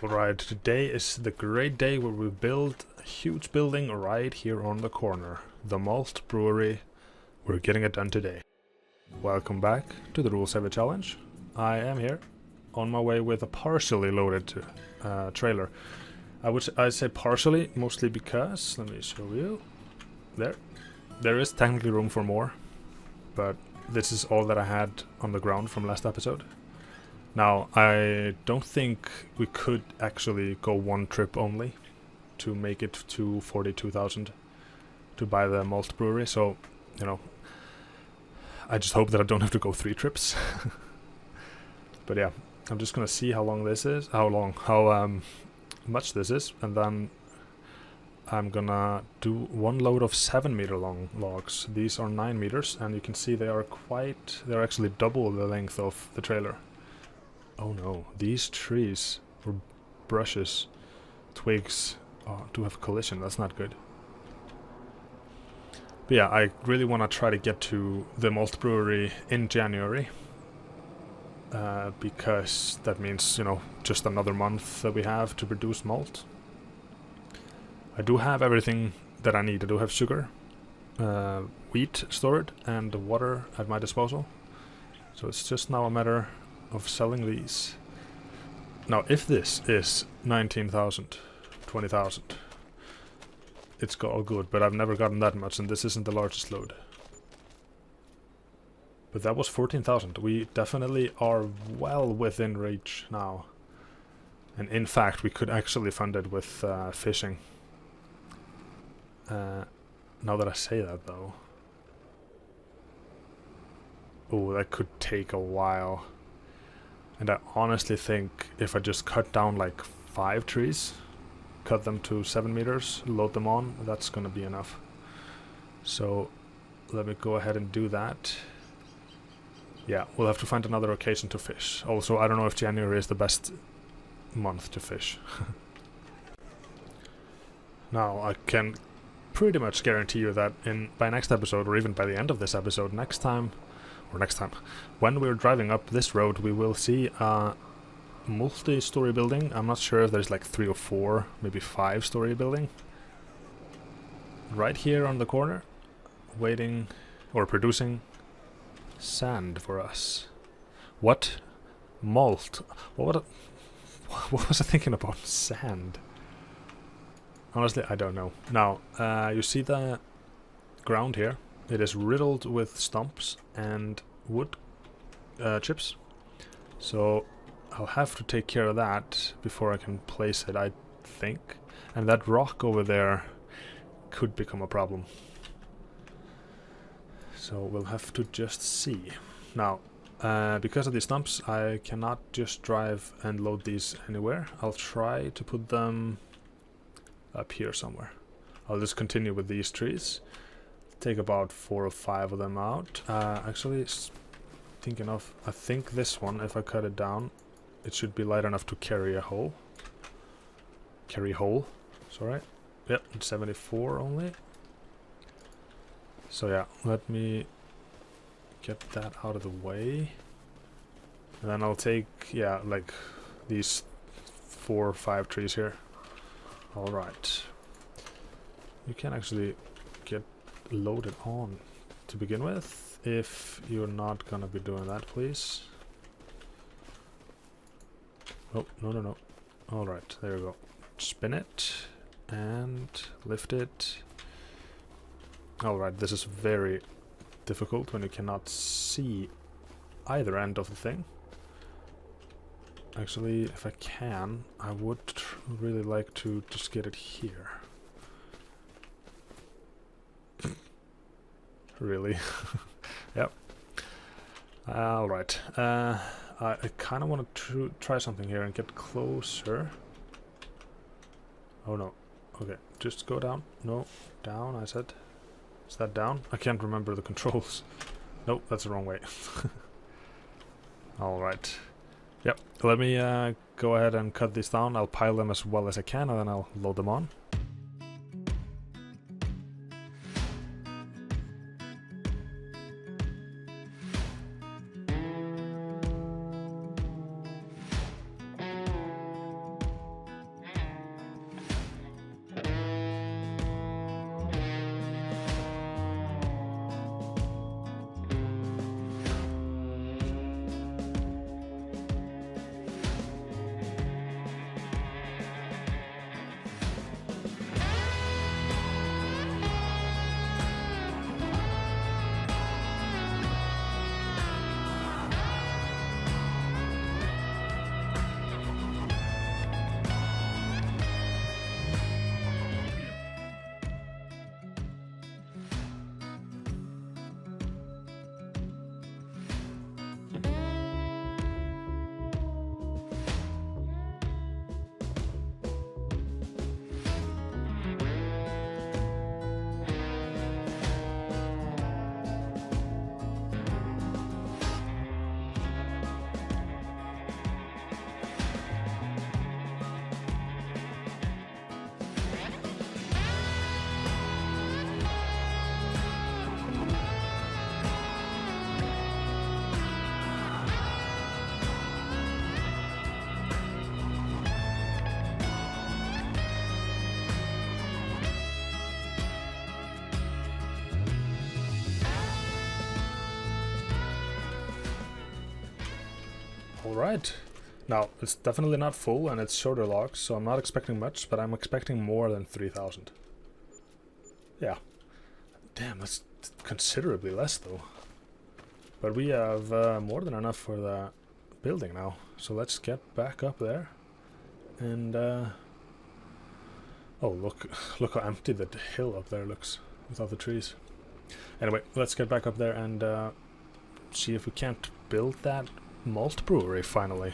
Alright, today is the great day where we build a huge building right here on the corner. The Malt Brewery. We're getting it done today. Welcome back to the Rule Saver Challenge. I am here on my way with a partially loaded trailer. I say partially, mostly because, let me show you. There is technically room for more, but this is all that I had on the ground from last episode. Now, I don't think we could actually go one trip only to make it to 42,000 to buy the malt brewery, so, you know, I just hope that I don't have to go 3 trips. But yeah, I'm just gonna see how long this is, how much this is, and then I'm gonna do one load of 7-meter long logs. These are 9 meters, and you can see they're actually double the length of the trailer. Oh no, these trees or brushes, twigs do have collision, that's not good. But yeah, I really want to try to get to the malt brewery in January. Because that means, you know, just another month that we have to produce malt. I do have everything that I need. I do have sugar, wheat stored, and water at my disposal. So it's just now a matter of selling these. Now, if this is 19,000, 20,000, it's all good, but I've never gotten that much, and this isn't the largest load. But that was 14,000. We definitely are well within reach now. And in fact, we could actually fund it with fishing. Now that I say that, though. Oh, that could take a while. And I honestly think if I just cut down like 5 trees, cut them to 7 meters, load them on, that's gonna be enough. So let me go ahead and do that. Yeah, we'll have to find another occasion to fish. Also, I don't know if January is the best month to fish. Now, I can pretty much guarantee you that by next episode, or even by the end of this episode, next time, when we're driving up this road, we will see a multi-story building. I'm not sure if there's like 3 or 4, maybe 5-story building. Right here on the corner, waiting or producing sand for us. What? Malt? What was I thinking about? Sand? Honestly, I don't know. Now, you see the ground here? It is riddled with stumps and wood chips. So I'll have to take care of that before I can place it, I think. And that rock over there could become a problem. So we'll have to just see. Now, because of these stumps, I cannot just drive and load these anywhere. I'll try to put them up here somewhere. I'll just continue with these trees. Take about 4 or 5 of them out. Actually, I think this one, if I cut it down, it should be light enough to carry a hole. Sorry. Yep, 74 only. So yeah, let me get that out of the way. And then I'll take, yeah, like these 4 or 5 trees here. Alright. You can actually get loaded on to begin with, if you're not gonna be doing that, please. Oh, no. Alright, there we go. Spin it and lift it. Alright, this is very difficult when you cannot see either end of the thing. Actually, if I can, I would really like to just get it here. Really? Yep. Alright. I kind of want to try something here and get closer. Oh no. Okay, just go down. No, down, I said. Is that down? I can't remember the controls. Nope, that's the wrong way. Alright. Yep, let me go ahead and cut these down. I'll pile them as well as I can, and then I'll load them on. Alright. Now, it's definitely not full and it's shorter logs, so I'm not expecting much, but I'm expecting more than 3,000. Yeah. Damn, that's considerably less though. But we have more than enough for the building now. So let's get back up there. And oh, look how empty that hill up there looks without the trees. Anyway, let's get back up there and see if we can't build that malt brewery finally.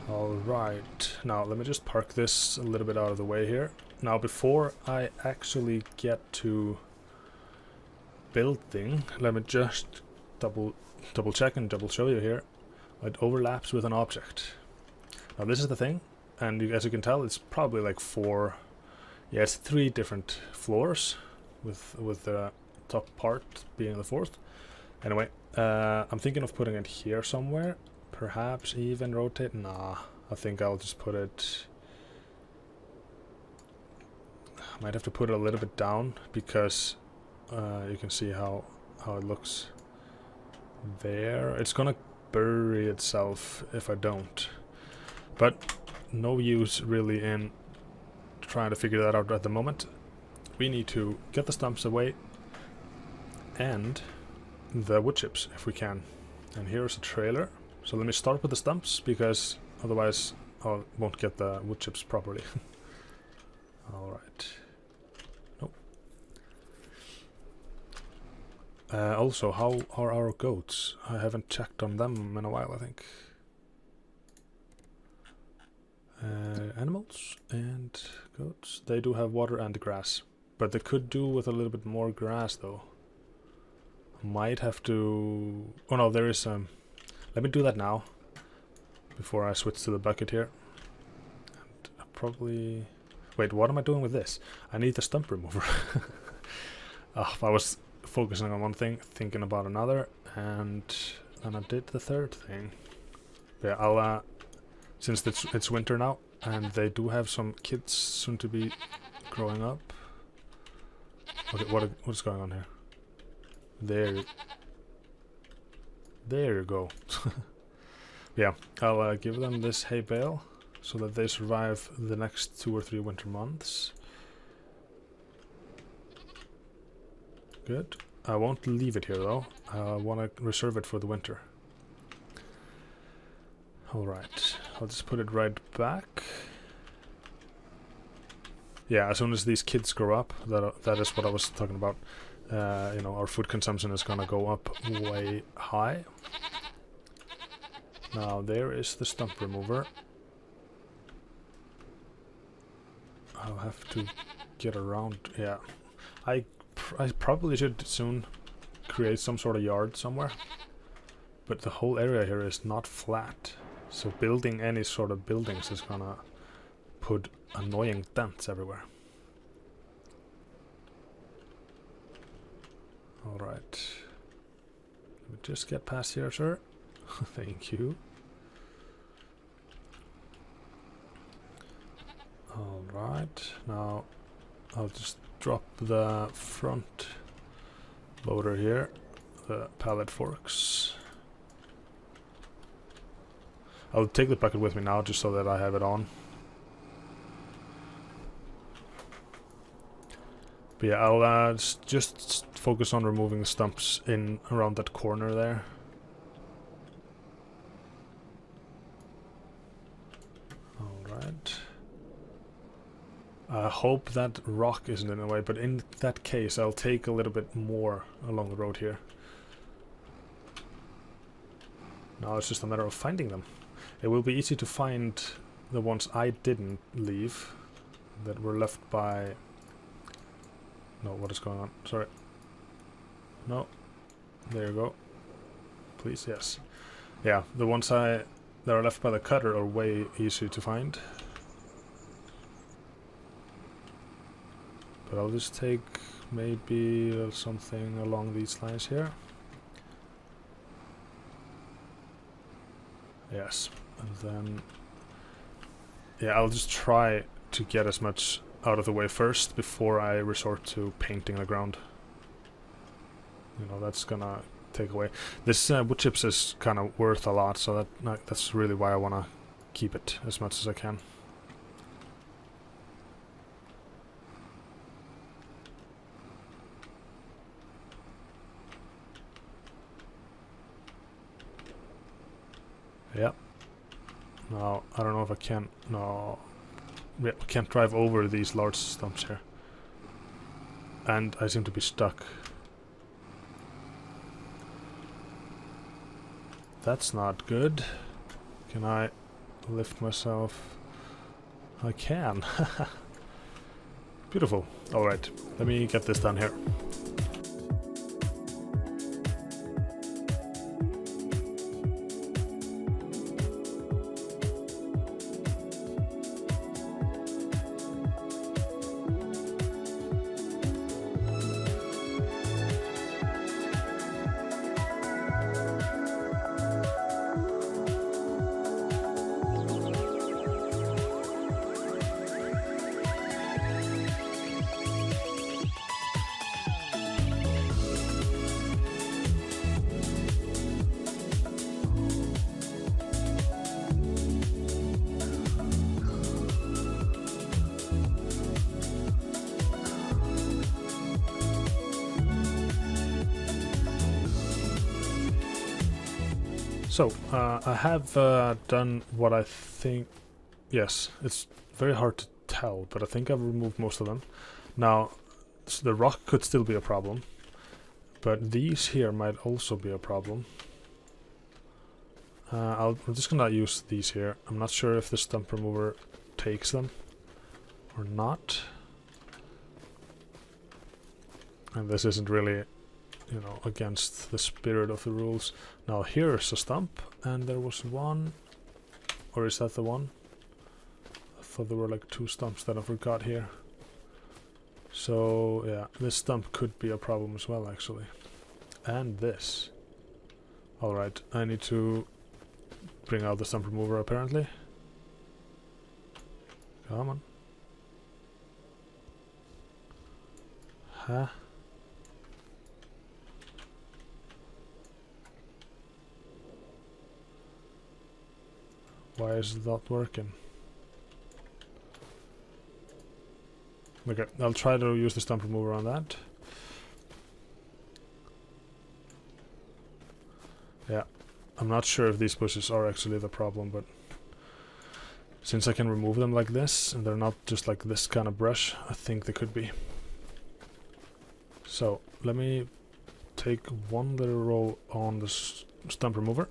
Alright, now let me just park this a little bit out of the way here. Now before I actually get to building, let me just double check and double show you here. It overlaps with an object. Now this is the thing, and as you can tell, it's probably like it's 3 different floors, with the top part being the 4th. Anyway, I'm thinking of putting it here somewhere. Perhaps even rotate. Nah, I think I'll just put it. I might have to put it a little bit down because you can see how it looks there. It's gonna bury itself if I don't. But no use really in trying to figure that out at the moment. We need to get the stumps away and the wood chips if we can. And here's a trailer. So let me start with the stumps because otherwise I won't get the wood chips properly. Alright. Nope. Also, how are our goats? I haven't checked on them in a while, I think. Animals and goats. They do have water and grass. But they could do with a little bit more grass though. Might have to... Oh no, there is... Let me do that now. Before I switch to the bucket here. And I probably... Wait, what am I doing with this? I need the stump remover. I was focusing on one thing, thinking about another, and then I did the 3rd thing. Yeah, I'll... since it's winter now, and they do have some kids soon to be growing up. Okay, what's going on here? There you go. Yeah, I'll give them this hay bale so that they survive the next 2 or 3 winter months. Good. I won't leave it here though. I want to reserve it for the winter. Alright, I'll just put it right back. Yeah, as soon as these kids grow up, that is what I was talking about. You know, our food consumption is gonna go up way high. Now there is the stump remover. I'll have to get around. Yeah, I probably should soon create some sort of yard somewhere. But the whole area here is not flat, so building any sort of buildings is gonna put annoying dents everywhere. Alright. Let me just get past here, sir. Thank you. Alright, now I'll just drop the front loader here, the pallet forks. I'll take the bucket with me now just so that I have it on. But yeah, I'll just focus on removing the stumps in around that corner there. Alright. I hope that rock isn't in the way, but in that case I'll take a little bit more along the road here. Now it's just a matter of finding them. It will be easy to find the ones I didn't leave, that were left by... No, what is going on? Sorry. No. There you go. Please, yes. Yeah, the ones that are left by the cutter are way easier to find. But I'll just take maybe something along these lines here. Yes, and then... Yeah, I'll just try to get as much out of the way first before I resort to painting the ground. You know, that's gonna take away. This wood chips is kind of worth a lot, so that's really why I want to keep it as much as I can. Yep. Now, I don't know if I can... No. Yeah, I can't drive over these large stumps here. And I seem to be stuck. That's not good. Can I lift myself? I can. Beautiful. Alright, let me get this done here. So, I have done what I think... Yes, it's very hard to tell, but I think I've removed most of them. Now, the rock could still be a problem, but these here might also be a problem. I'm just gonna use these here. I'm not sure if the stump remover takes them or not. And this isn't really, you know, against the spirit of the rules. Now here's a stump, and there was one, or is that the one? I thought there were like two stumps that I forgot here. So yeah, this stump could be a problem as well, actually. And this. Alright, I need to bring out the stump remover apparently. Come on. Huh? Why is it not working? Okay, I'll try to use the stump remover on that. Yeah, I'm not sure if these bushes are actually the problem, but since I can remove them like this, and they're not just like this kind of brush, I think they could be. So, let me take one little roll on the stump remover.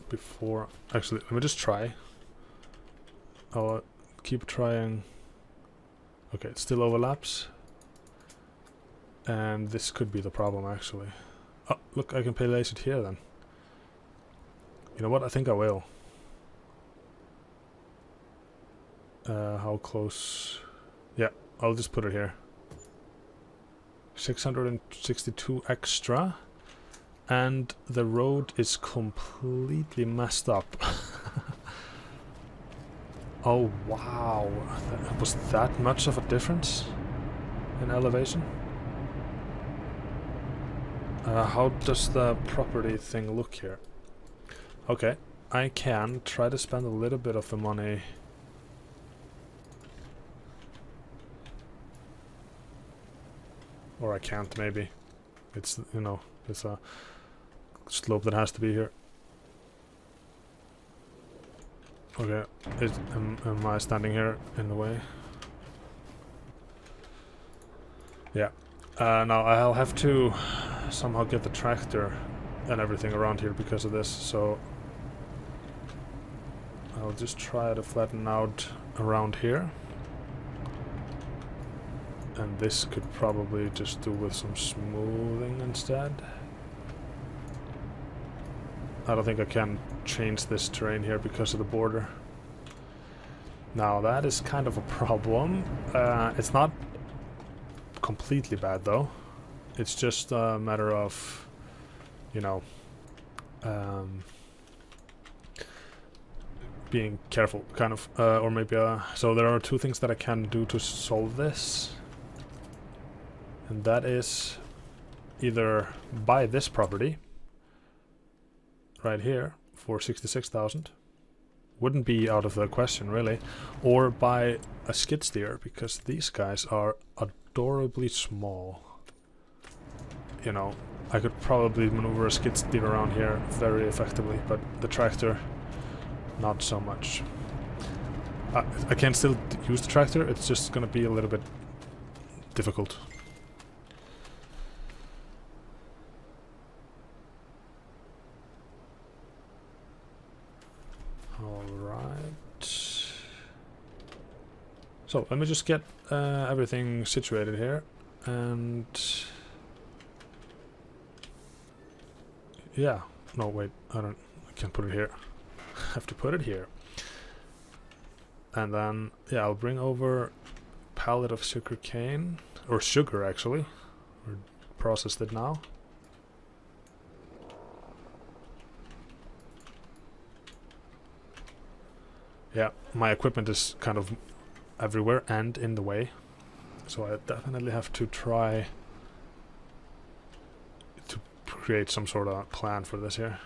Before... Actually, let me just try. I'll keep trying. Okay, it still overlaps. And this could be the problem, actually. Oh, look, I can place it here then. You know what? I think I will. How close? Yeah, I'll just put it here. 662 extra. And the road is completely messed up. Oh wow, was that much of a difference in elevation? How does the property thing look here? Okay, I can try to spend a little bit of the money. Or I can't, maybe. It's, you know, it's a slope that has to be here. Okay, am I standing here in the way? Yeah. Now I'll have to somehow get the tractor and everything around here because of this, so I'll just try to flatten out around here. And this could probably just do with some smoothing instead. I don't think I can change this terrain here because of the border. Now that is kind of a problem. It's not completely bad though. It's just a matter of, you know, being careful, kind of, or maybe. So there are two things that I can do to solve this, and that is either buy this property right here for 66,000. Wouldn't be out of the question, really. Or buy a skid steer, because these guys are adorably small. You know, I could probably maneuver a skid steer around here very effectively, but the tractor, not so much. I can still use the tractor, it's just gonna be a little bit difficult. Alright. So, let me just get everything situated here, and... yeah. No, wait, I can't put it here. I have to put it here. And then, yeah, I'll bring over a pallet of sugar cane, or sugar actually. Or processed it now. Yeah, my equipment is kind of everywhere and in the way. So I definitely have to try to create some sort of plan for this here.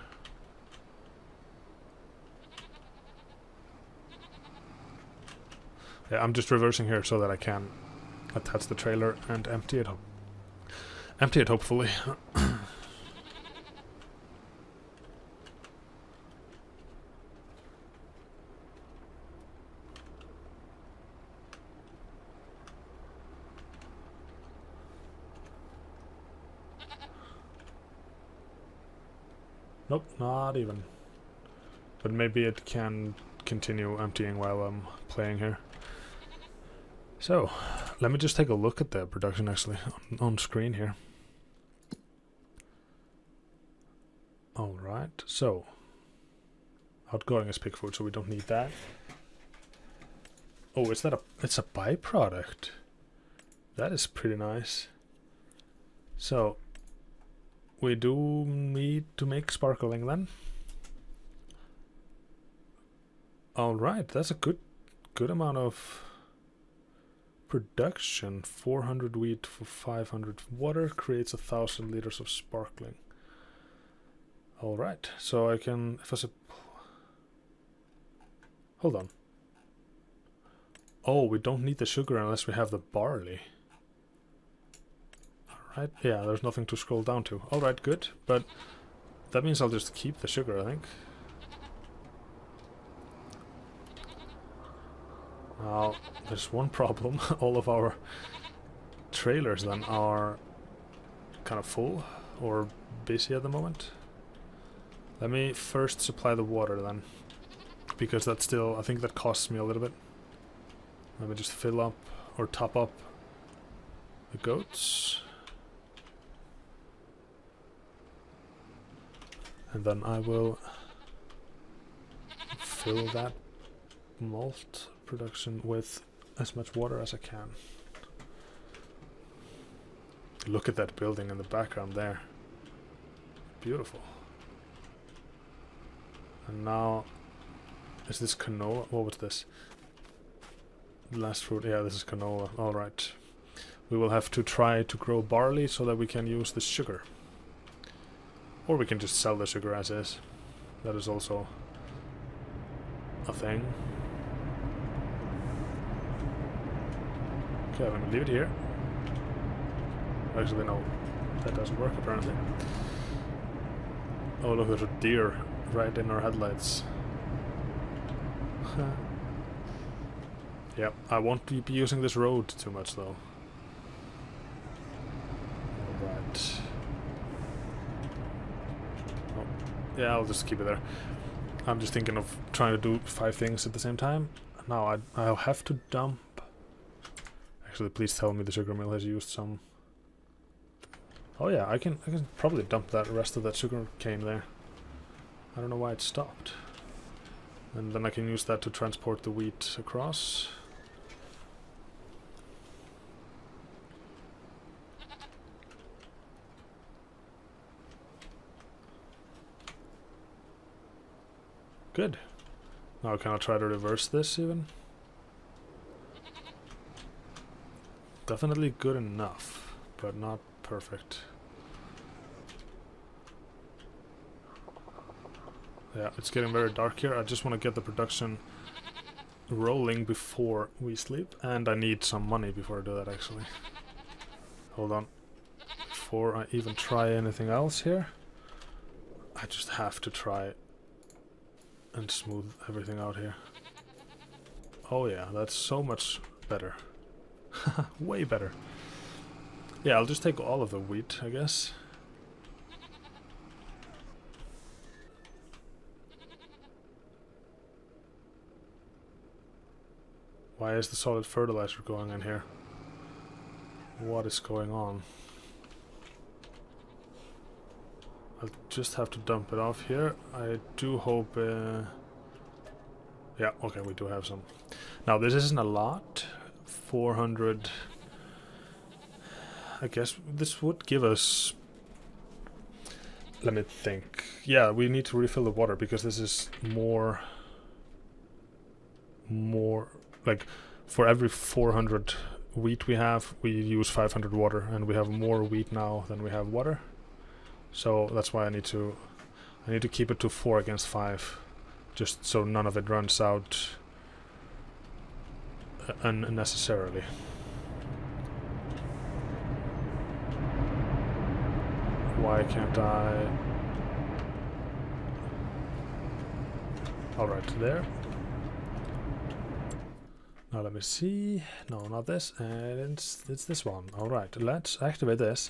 Yeah, I'm just reversing here so that I can attach the trailer and empty it. Empty it, hopefully. Nope, not even. But maybe it can continue emptying while I'm playing here. So, let me just take a look at the production actually on screen here. Alright, so outgoing is pig food, so we don't need that. Oh, is that it's a byproduct? That is pretty nice. So, we do need to make sparkling then. Alright, that's a good amount of production. 400 wheat for 500 water creates 1,000 liters of sparkling. Alright, so I can, if I hold on. Oh, we don't need the sugar unless we have the barley. Alright, yeah, there's nothing to scroll down to. Alright, good, but that means I'll just keep the sugar, I think. Now, there's one problem. All of our trailers then are kind of full or busy at the moment. Let me first supply the water then, because that's still, I think that costs me a little bit. Let me just fill up or top up the goats. And then I will fill that malt production with as much water as I can. Look at that building in the background there. Beautiful. And now, is this canola? What was this? Last fruit, yeah, this is canola. Alright. We will have to try to grow barley so that we can use the sugar. Or we can just sell the sugar as is. That is also a thing. Okay, I'm gonna leave it here. Actually, no. That doesn't work apparently. Oh, look, there's a deer right in our headlights. Yep, I won't be using this road too much though. Alright. Oh, yeah, I'll just keep it there. I'm just thinking of trying to do 5 things at the same time. Now I'll have to dump. Actually, please tell me the sugar mill has used some. Oh yeah, I can probably dump that rest of that sugar cane there. I don't know why it stopped. And then I can use that to transport the wheat across. Good. Now can I try to reverse this even? Definitely good enough, but not perfect. Yeah, it's getting very dark here. I just want to get the production rolling before we sleep, and I need some money before I do that, actually. Hold on. Before I even try anything else here, I just have to try and smooth everything out here. Oh yeah, that's so much better. Way better. Yeah, I'll just take all of the wheat, I guess. Why is the solid fertilizer going in here? What is going on? I'll just have to dump it off here. I do hope... yeah, okay, we do have some. Now, this isn't a lot. 400... I guess this would give us... Let me think. Yeah, we need to refill the water because this is more... Like, for every 400 wheat we have, we use 500 water, and we have more wheat now than we have water. So that's why I need to keep it to 4 against 5, just so none of it runs out unnecessarily. Why can't I? All right, there. Now let me see. No, not this. And it's this one. All right, let's activate this.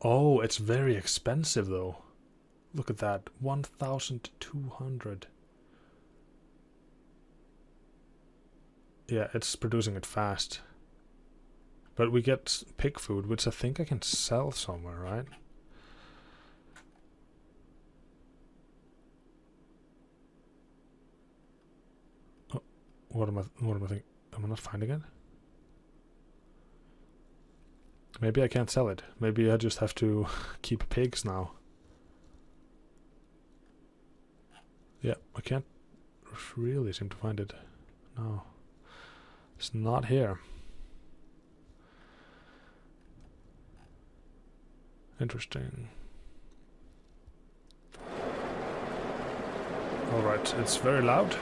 Oh, it's very expensive though. Look at that, 1,200. Yeah, it's producing it fast. But we get pig food, which I think I can sell somewhere, right? Oh, what am I thinking? Am I not finding it? Maybe I can't sell it. Maybe I just have to keep pigs now. Yeah, I can't really seem to find it. No. It's not here. Interesting. Alright, it's very loud.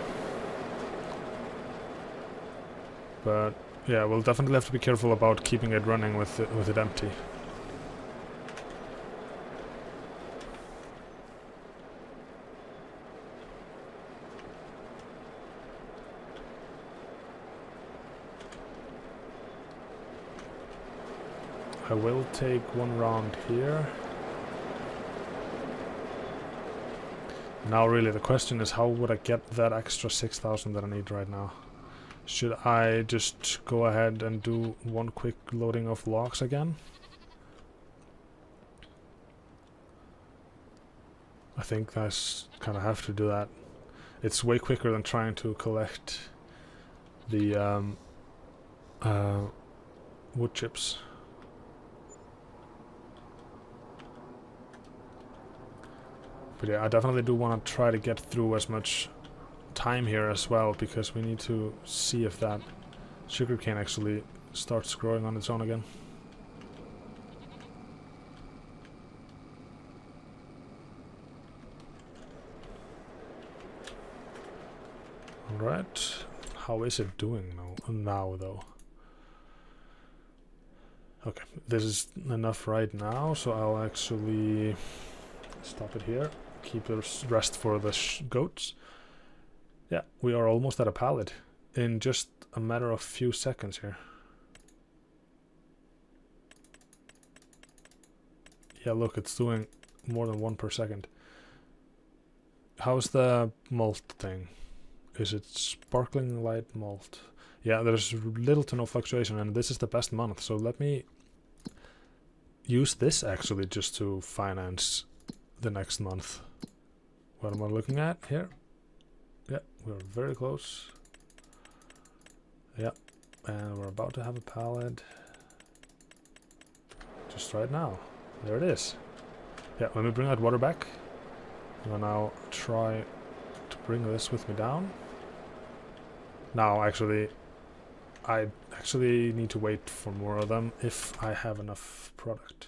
But yeah, we'll definitely have to be careful about keeping it running with it empty. I will take one round here. Now really the question is, how would I get that extra 6,000 that I need right now? Should I just go ahead and do one quick loading of logs again? I think I kind of have to do that. It's way quicker than trying to collect the wood chips. But yeah, I definitely do want to try to get through as much time here as well, because we need to see if that sugarcane actually starts growing on its own again. Alright, how is it doing now though? Okay, this is enough right now, so I'll actually stop it here, keep the rest for the goats. Yeah, we are almost at a pallet in just a matter of few seconds here. Yeah, look, it's doing more than 1 per second. How's the malt thing? Is it sparkling light malt? Yeah, there's little to no fluctuation, and this is the best month, so let me use this actually just to finance the next month. What am I looking at here? Yeah, we're very close. Yeah, and we're about to have a pallet. Just right now. There it is. Yeah, let me bring that water back. And now try to bring this with me down. Now, actually, I actually need to wait for more of them if I have enough product.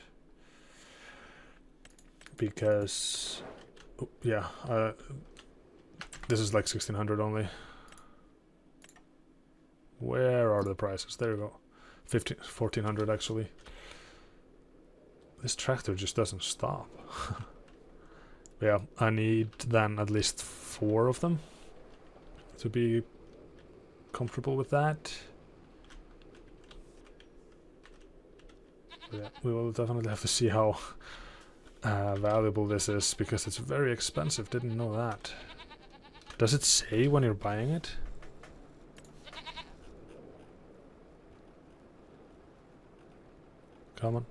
because yeah, this is like 1600 only. Where are the prices? There you go. 1400 actually. This tractor just doesn't stop. Yeah, I need then at least 4 of them to be comfortable with that. Yeah, we will definitely have to see how valuable this is, because it's very expensive. Didn't know that. Does it say when you're buying it? Come on.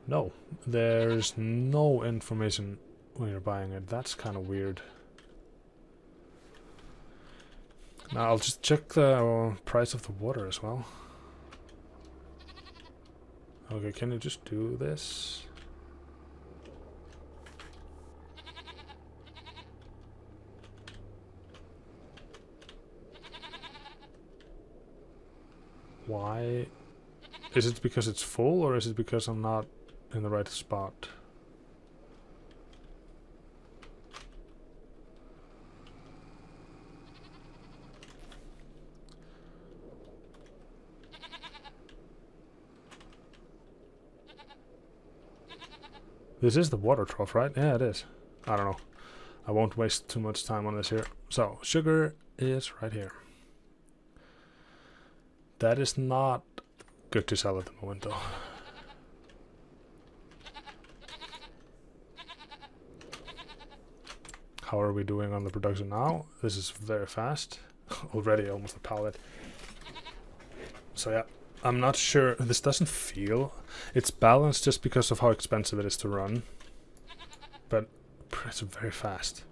No, there's no information when you're buying it. That's kind of weird. Now I'll just check the price of the water as well. Okay, can you just do this? Why? Is it because it's full, or is it because I'm not in the right spot? This is the water trough, right? Yeah, it is. I don't know. I won't waste too much time on this here. So, sugar is right here. That is not good to sell at the moment, though. How are we doing on the production now? This is very fast. Already almost a pallet. So yeah, I'm not sure. This doesn't feel... It's balanced just because of how expensive it is to run. But it's very fast.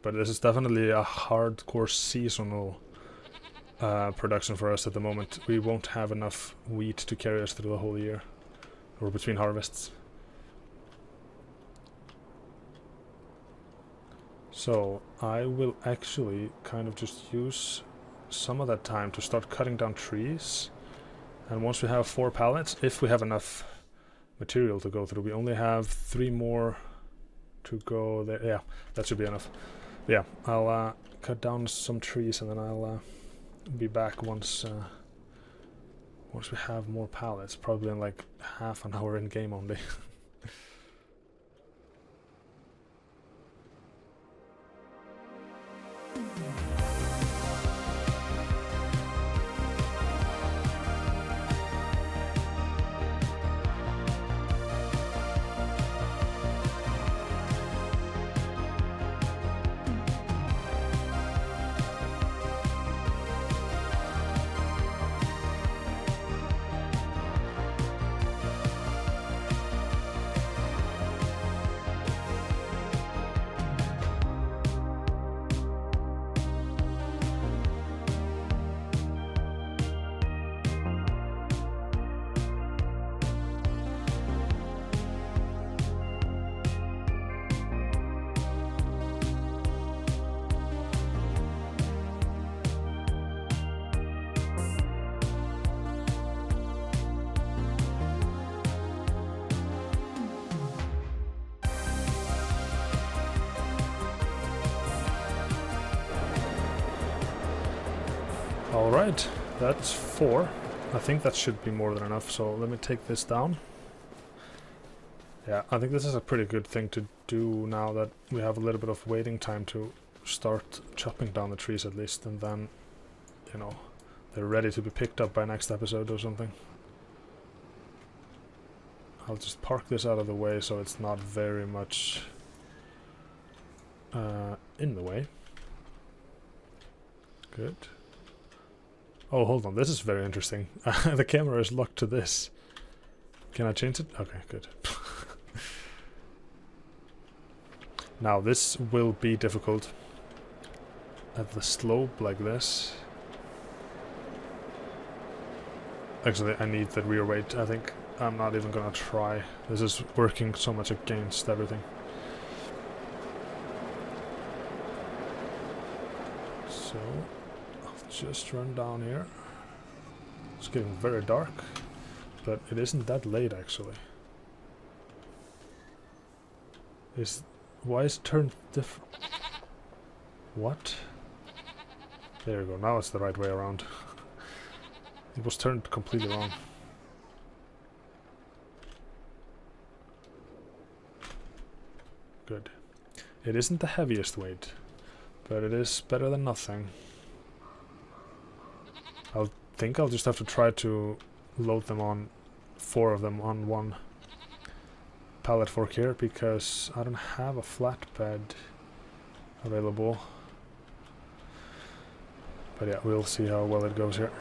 But this is definitely a hardcore seasonal production for us at the moment. We won't have enough wheat to carry us through the whole year. Or between harvests. So I will actually kind of just use some of that time to start cutting down trees. And once we have 4 pallets, if we have enough material to go through, we only have 3 more to go there. Yeah, that should be enough. Yeah, I'll cut down some trees, and then I'll be back once once we have more pallets, probably in like half an hour in game only. Alright, that's 4. I think that should be more than enough, so let me take this down. Yeah, I think this is a pretty good thing to do now that we have a little bit of waiting time to start chopping down the trees at least, and then, you know, they're ready to be picked up by next episode or something. I'll just park this out of the way so it's not very much in the way. Good. Oh, hold on, this is very interesting. The camera is locked to this. Can I change it? Okay, good. Now, this will be difficult. At the slope like this. Actually, I need the rear weight. I think I'm not even gonna try. This is working so much against everything. So... just run down here. It's getting very dark. but it isn't that late actually. Why is it turned different? What? There you go, now it's the right way around. It was turned completely wrong. Good. It isn't the heaviest weight, but it is better than nothing. I think I'll just have to try to load them on 4 of them on one pallet fork here, because I don't have a flatbed available. But yeah, we'll see how well it goes here.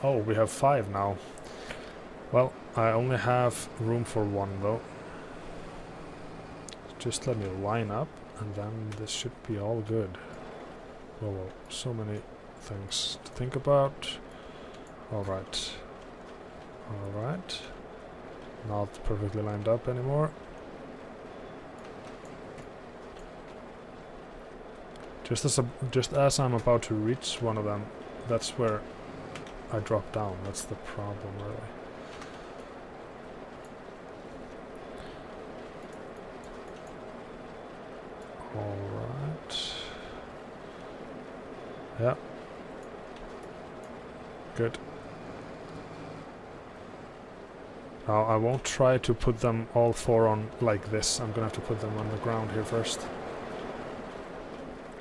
Oh, we have 5 now. Well, I only have room for 1 though. Just let me line up and then this should be all good. Whoa, whoa, so many things to think about. Alright. Alright. Not perfectly lined up anymore. Just as I'm about to reach one of them, that's where I drop down. That's the problem, really. Alright. Yeah. Good. Now I won't try to put them all 4 on like this. I'm gonna have to put them on the ground here first.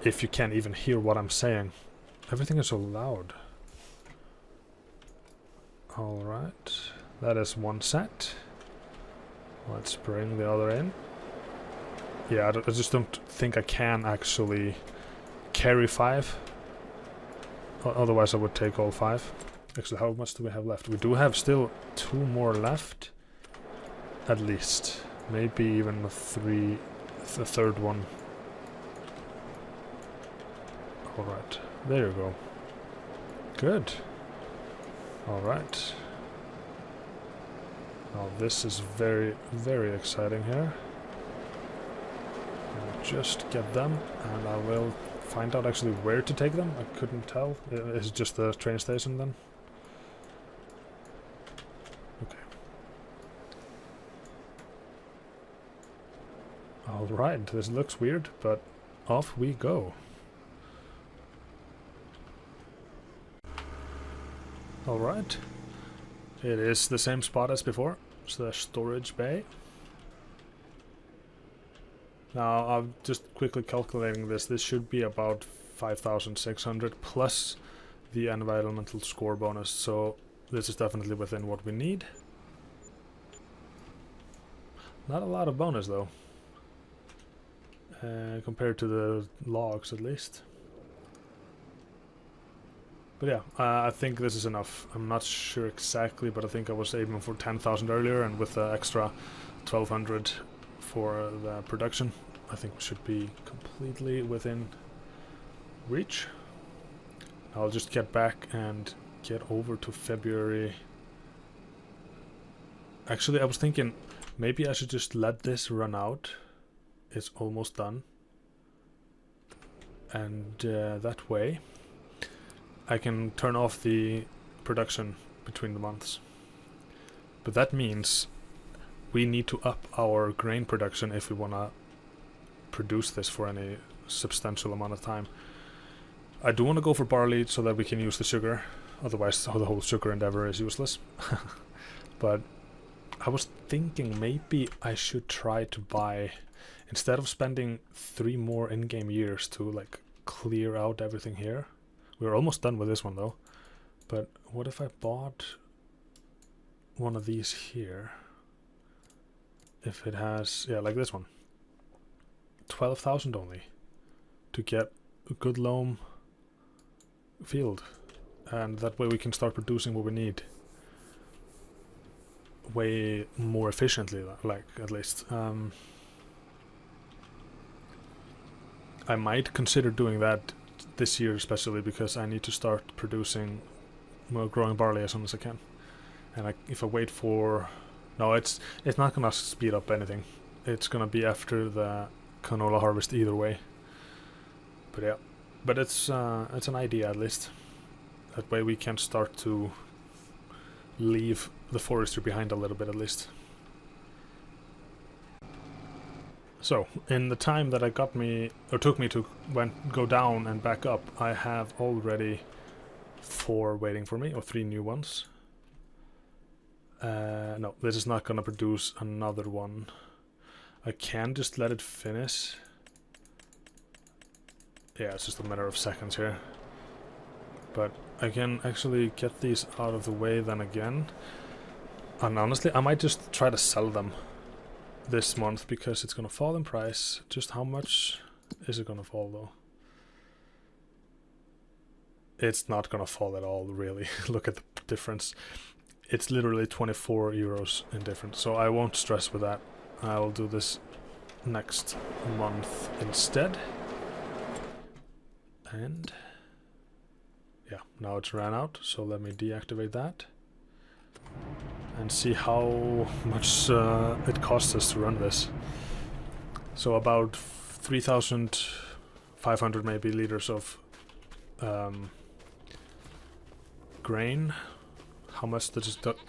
If you can't even hear what I'm saying. Everything is so loud. Alright. That is 1 set. Let's bring the other in. Yeah, I just don't think I can actually carry 5. Otherwise I would take all 5. Actually, how much do we have left? We do have still 2 more left. At least. Maybe even the 3rd one. Alright, there you go. Good. Alright. Now this is very, very exciting here. I'll just get them and I will find out actually where to take them. I couldn't tell. Is it just the train station then? Okay. Alright, this looks weird, but off we go. Alright, it is the same spot as before. It's the storage bay. Now I'm just quickly calculating this. This should be about 5,600 plus the environmental score bonus. So this is definitely within what we need. Not a lot of bonus though, compared to the logs at least. But yeah, I think this is enough. I'm not sure exactly, but I think I was aiming for 10,000 earlier, and with the extra 1,200 for the production, I think we should be completely within reach. I'll just get back and get over to February. Actually, I was thinking maybe I should just let this run out. It's almost done. And that way I can turn off the production between the months. But that means we need to up our grain production if we want to produce this for any substantial amount of time. I do want to go for barley so that we can use the sugar, otherwise the whole sugar endeavor is useless. But I was thinking maybe I should try to buy, instead of spending 3 more in-game years to like clear out everything here. We're almost done with this one though. But what if I bought one of these here? If it has, yeah, like this one. 12,000 only to get a good loam field. And that way we can start producing what we need. Way more efficiently, like, at least. I might consider doing that this year, especially because I need to start producing, well, growing barley as soon as I can. And if I wait for, no, it's not gonna speed up anything. It's gonna be after the canola harvest either way. But yeah, but it's an idea at least. That way we can start to leave the forestry behind a little bit at least. So, in the time that took me to go down and back up, I have already 4 waiting for me, or 3 new ones. No, this is not gonna produce another one. I can just let it finish. Yeah, it's just a matter of seconds here. But I can actually get these out of the way then again. And honestly, I might just try to sell them this month because it's gonna fall in price. Just how much is it gonna fall though? It's not gonna fall at all, really. Look at the difference. It's literally 24 euros in difference, so I won't stress with that. I'll do this next month instead. And yeah, now it's ran out, so let me deactivate that and see how much it costs us to run this. So about 3,500 maybe liters of grain. How much did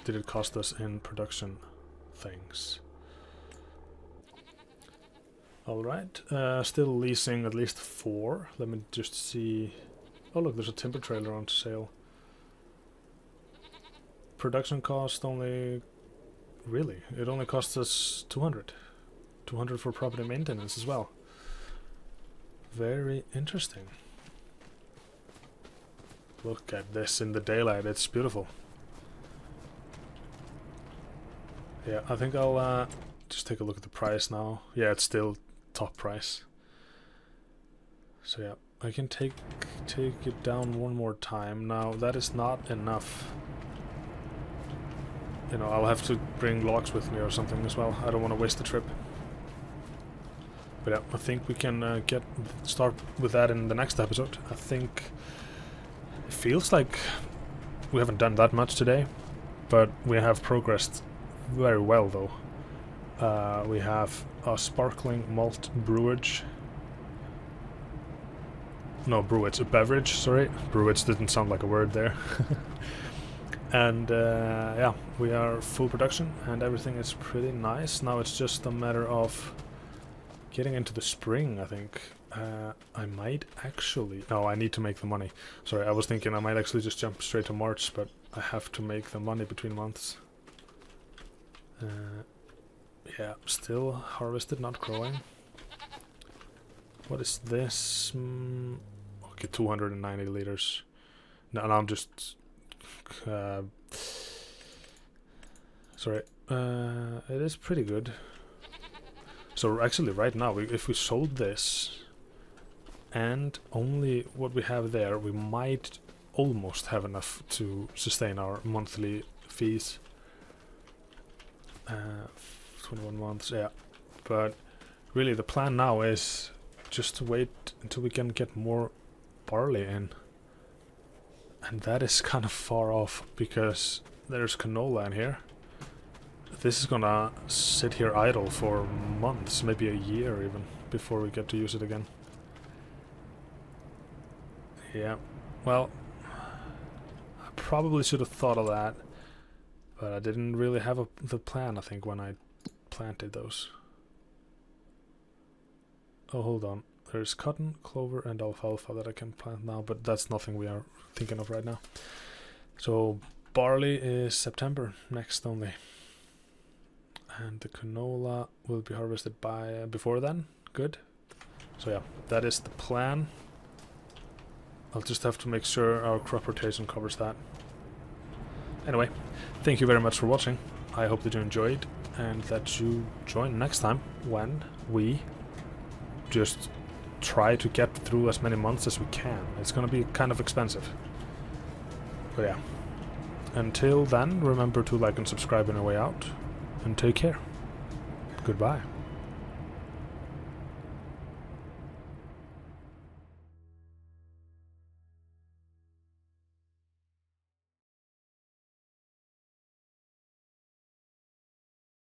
it cost us in production things? Alright, still leasing at least 4. Let me just see. Oh look, there's a timber trailer on sale. Production cost only... Really? It only costs us 200. 200 for property maintenance as well. Very interesting. Look at this in the daylight, it's beautiful. Yeah, I think I'll just take a look at the price now. Yeah, it's still top price. So yeah, I can take it down one more time. Now that is not enough. You know, I'll have to bring logs with me or something as well. I don't want to waste the trip. But yeah, I think we can start with that in the next episode. I think it feels like we haven't done that much today, but we have progressed very well though. We have a sparkling malt brewage. No, brewage, a beverage, sorry. Brewage didn't sound like a word there. And yeah, we are full production and everything is pretty nice. Now it's just a matter of getting into the spring, I think. I might actually... No, I need to make the money. Sorry, I was thinking I might actually just jump straight to March, but I have to make the money between months. Yeah, still harvested, not growing. What is this? Okay, 290 liters. No, I'm just... sorry. It is pretty good. So actually right now, if we sold this and only what we have there, we might almost have enough to sustain our monthly fees. 21 months, yeah. But really the plan now is just to wait until we can get more barley in. And that is kind of far off because there's canola in here. This is gonna sit here idle for months, maybe a year even, before we get to use it again. Yeah, well, I probably should have thought of that, but I didn't really have the plan, I think, when I planted those. Oh, hold on. There's cotton, clover, and alfalfa that I can plant now, but that's nothing we are thinking of right now. So, barley is September next only. And the canola will be harvested by before then. Good. So yeah, that is the plan. I'll just have to make sure our crop rotation covers that. Anyway, thank you very much for watching. I hope that you enjoyed and that you join next time when we just try to get through as many months as we can. It's gonna be kind of expensive. But yeah. Until then, remember to like and subscribe on your way out. And take care. Goodbye.